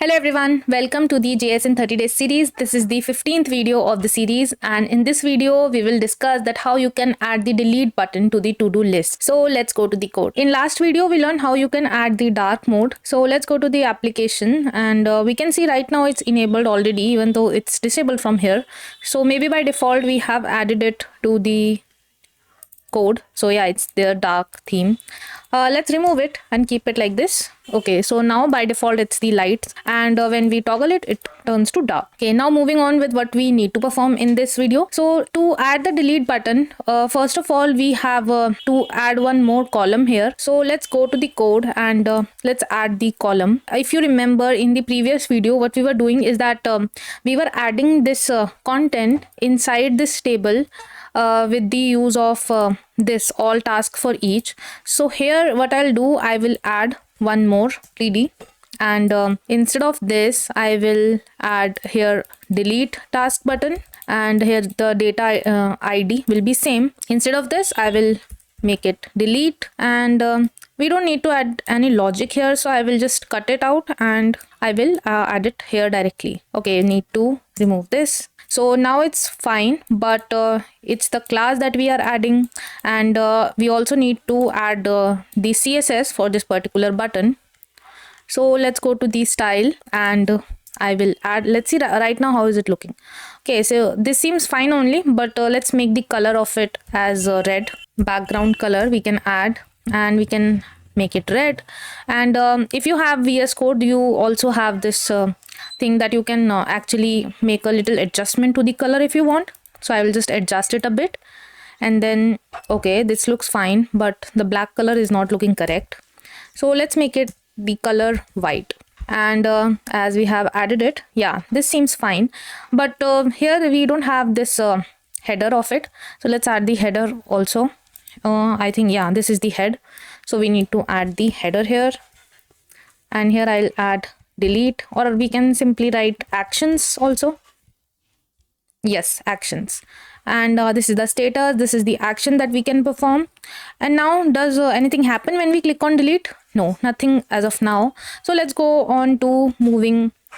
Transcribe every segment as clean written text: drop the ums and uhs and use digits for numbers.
Hello everyone, welcome to the JS in 30 days series. This is the 15th video of the series, and in this video we will discuss that how you can add the delete button to the to-do list. So let's go to the code. In last video we learned how you can add the dark mode. So let's go to the application, and we can see right now it's enabled already even though it's disabled from here. So maybe by default we have added it to the code. So yeah, it's their dark theme. Let's remove it and keep it like this. Okay, so now by default it's the lights, and when we toggle it, it turns to dark. Okay, now moving on with what we need to perform in this video. So to add the delete button, first of all we have to add one more column here. So let's go to the code and let's add the column. If you remember in the previous video, what we were doing is that we were adding this content inside this table with the use of this all task for each. So here what I'll do, I will add one more td, and instead of this I will add here delete task button, and here the data id will be same. Instead of this I will make it delete, and we don't need to add any logic here, so I will just cut it out and I will add it here directly. Okay, need to remove this. So now it's fine, but it's the class that we are adding, and we also need to add the css for this particular button. So let's go to the style, and I will add, let's see right now how is it looking. Okay, so this seems fine only, but let's make the color of it as red. Background color we can add, and we can make it red. And if you have VS Code, you also have this thing that you can actually make a little adjustment to the color if you want. So I will just adjust it a bit, and then okay, this looks fine, but the black color is not looking correct. So let's make it the color white, and as we have added it, yeah, this seems fine, but here we don't have this header of it. So let's add the header also. I think, yeah, this is the head, so we need to add the header here, and here I'll add delete, or we can simply write actions also. Yes, actions. And this is the status, this is the action that we can perform. And now does anything happen when we click on delete? No, nothing as of now. So let's go on to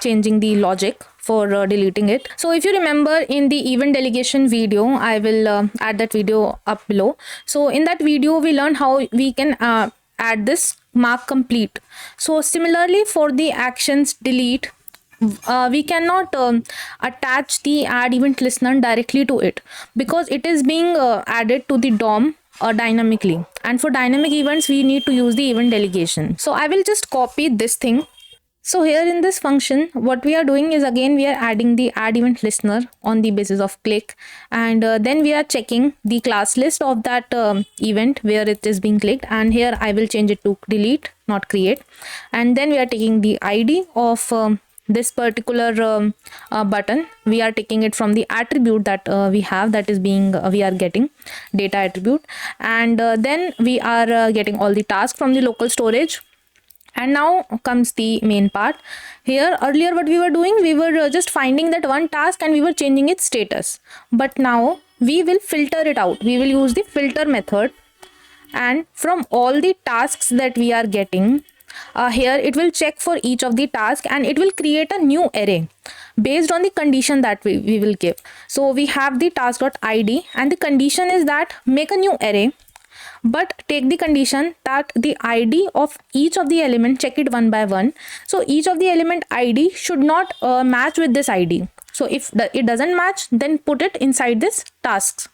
changing the logic for deleting it. So if you remember in the event delegation video, I will add that video up below. So in that video we learned how we can add this mark complete. So similarly for the actions delete, we cannot attach the add event listener directly to it, because it is being added to the DOM dynamically, and for dynamic events we need to use the event delegation. So I will just copy this thing. So here in this function, what we are doing is, again, we are adding the add event listener on the basis of click, and then we are checking the class list of that event where it is being clicked, and here I will change it to delete, not create. And then we are taking the ID of this particular button. We are taking it from the attribute that we have, that is being we are getting data attribute, and then we are getting all the tasks from the local storage. And now comes the main part. Here earlier what we were doing, we were just finding that one task and we were changing its status, but now we will filter it out. We will use the filter method, and from all the tasks that we are getting, here it will check for each of the tasks, and it will create a new array based on the condition that we will give. So we have the task.id, and the condition is that make a new array, but take the condition that the id of each of the element, check it one by one. So each of the element id should not match with this id. So if it doesn't match, then put it inside this tasks,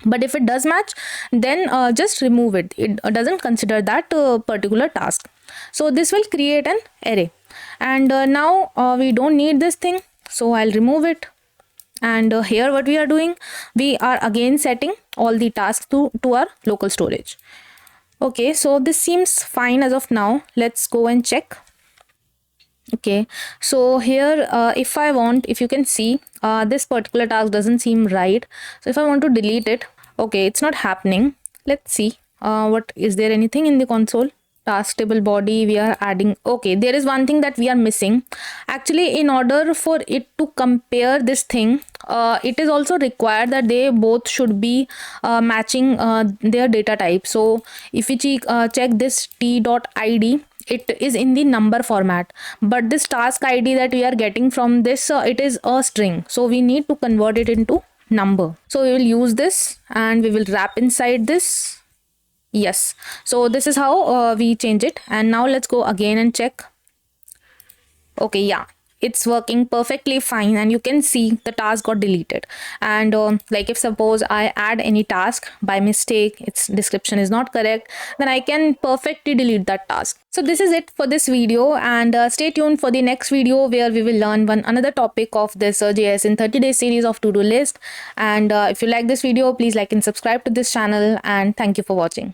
but if it does match, then just remove it. It doesn't consider that particular task. So this will create an array, and now we don't need this thing, so I'll remove it. And here what we are doing, we are again setting all the tasks to our local storage. Okay, so this seems fine as of now. Let's go and check. Okay, so here if you can see, this particular task doesn't seem right. So if I want to delete it, okay, it's not happening. Let's see, what is there anything in the console? Task table body we are adding. Okay, there is one thing that we are missing. Actually, in order for it to compare this thing, it is also required that they both should be matching their data type. So if we check this t.id, it is in the number format, but this task id that we are getting from this, it is a string, so we need to convert it into number. So we will use this and we will wrap inside this. Yes, so this is how we change it. And now let's go again and check. Okay, yeah, it's working perfectly fine, and you can see the task got deleted. And like if suppose I add any task by mistake, its description is not correct, then I can perfectly delete that task. So this is it for this video, and stay tuned for the next video where we will learn one another topic of this JS in 30 days series of to-do list. And if you like this video, please like and subscribe to this channel, and thank you for watching.